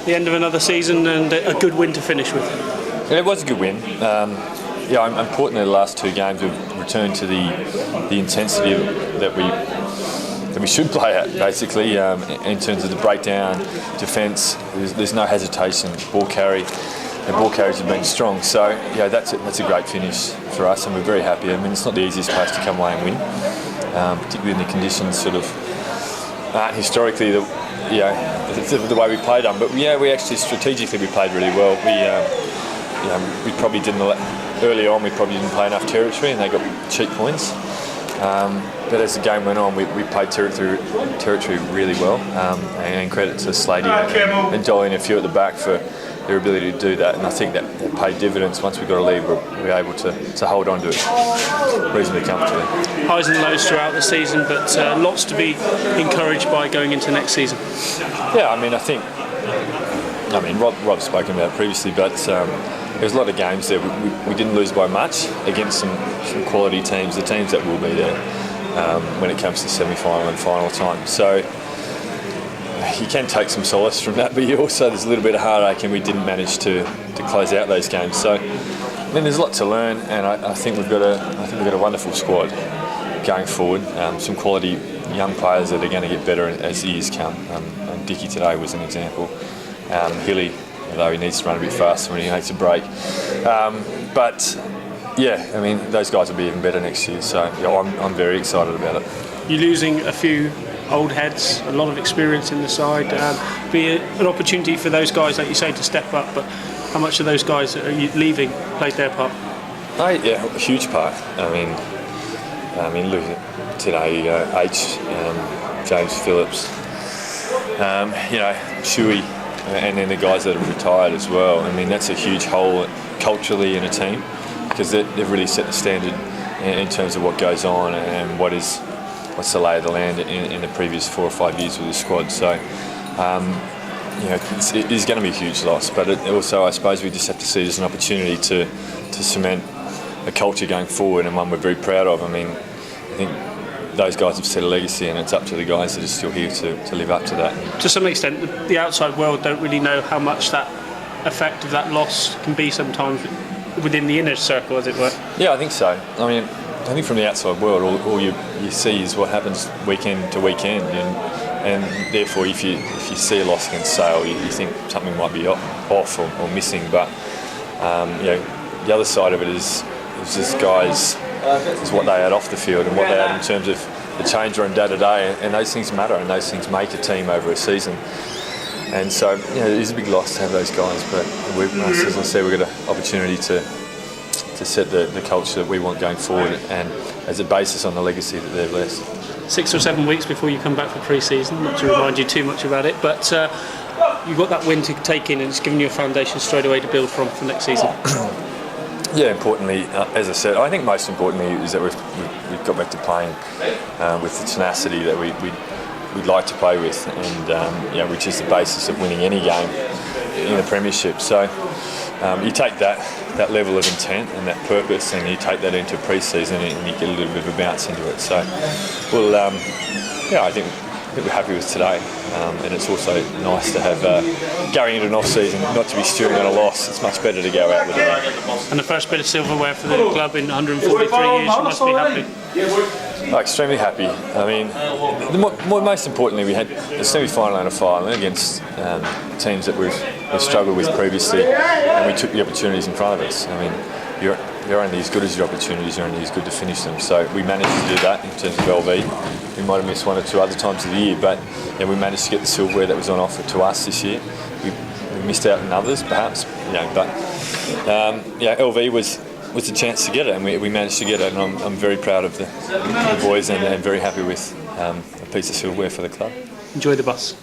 the end of another season and a good win to finish with. It was a good win. Importantly, the last two games we've returned to the intensity that we should play at, basically, in terms of the breakdown, defence. There's no hesitation. Ball carries have been strong. So yeah, that's a great finish for us, and we're very happy. I mean, it's not the easiest place to come away and win, particularly in the conditions sort of historically the way we played them. But yeah, we actually strategically we played really well. We probably didn't early on. We probably didn't play enough territory, and they got cheap points. But as the game went on, we played territory really well, and credit to Slady and Dolly and a few at the back for their ability to do that. And I think that paid dividends. Once we got a lead, we were able to hold on to it reasonably comfortably. Highs and lows throughout the season, but lots to be encouraged by going into next season. Yeah, I mean, Rob's spoken about it previously, but there's a lot of games there. We didn't lose by much against some quality teams, the teams that will be there when it comes to semi-final and final time. So you can take some solace from that, but also there's a little bit of heartache, and we didn't manage to close out those games. So there's a lot to learn, and I think we've got a wonderful squad going forward. Some quality young players that are going to get better as the years come. And Dickie today was an example. Hilly, although he needs to run a bit faster when he takes a break. But yeah, I mean, those guys will be even better next year. So yeah, I'm very excited about it. You're losing a few old heads, a lot of experience in the side. Be an opportunity for those guys, like you say, to step up. But how much of those guys that are leaving played their part? Yeah, a huge part. I mean, look at today, James Phillips, Shuey, and then the guys that have retired as well. I mean, that's a huge hole culturally in a team, because they've really set the standard in terms of what goes on and what's the lay of the land in the previous 4 or 5 years with the squad. So, it is going to be a huge loss, but also I suppose we just have to see it as an opportunity to cement a culture going forward, and one we're very proud of. I mean, I think those guys have set a legacy, and it's up to the guys that are still here to live up to that. To some extent, the outside world don't really know how much that effect of that loss can be sometimes within the inner circle, as it were. Yeah, I think so. I mean, I think from the outside world, all you see is what happens weekend to weekend, and therefore, if you see a loss against Sale, you think something might be off or missing. But the other side of it is just guys. Is what they had off the field and what they had in terms of the change room day to day, and those things matter, and those things make a team over a season. And so, it is a big loss to have those guys, but as I said, we've got an opportunity to set the culture that we want going forward, and as a basis on the legacy that they've left. 6 or 7 weeks before you come back for pre-season, not to remind you too much about it, but you've got that win to take in, and it's given you a foundation straight away to build from for next season. Yeah, importantly, as I said, I think most importantly is that we've got back to playing with the tenacity that we'd like to play with, and which is the basis of winning any game in the premiership. So you take that level of intent and that purpose, and you take that into pre-season, and you get a little bit of a bounce into it. So I think we're happy with today, and it's also nice to have going into an off-season not to be stewing on a loss. It's much better to go out with it. And the first bit of silverware for the club in 143 years, you must be happy. Extremely happy. I mean, most importantly, we had a semi-final and a final against teams that we've struggled with previously, and we took the opportunities in front of us. I mean, you're only as good as your opportunities, you're only as good to finish them. So we managed to do that in terms of LV. We might have missed 1 or 2 other times of the year, but we managed to get the silverware that was on offer to us this year. We missed out on others, perhaps, but LV was a chance to get it, and we managed to get it, and I'm very proud of the boys, and very happy with a piece of silverware for the club. Enjoy the bus.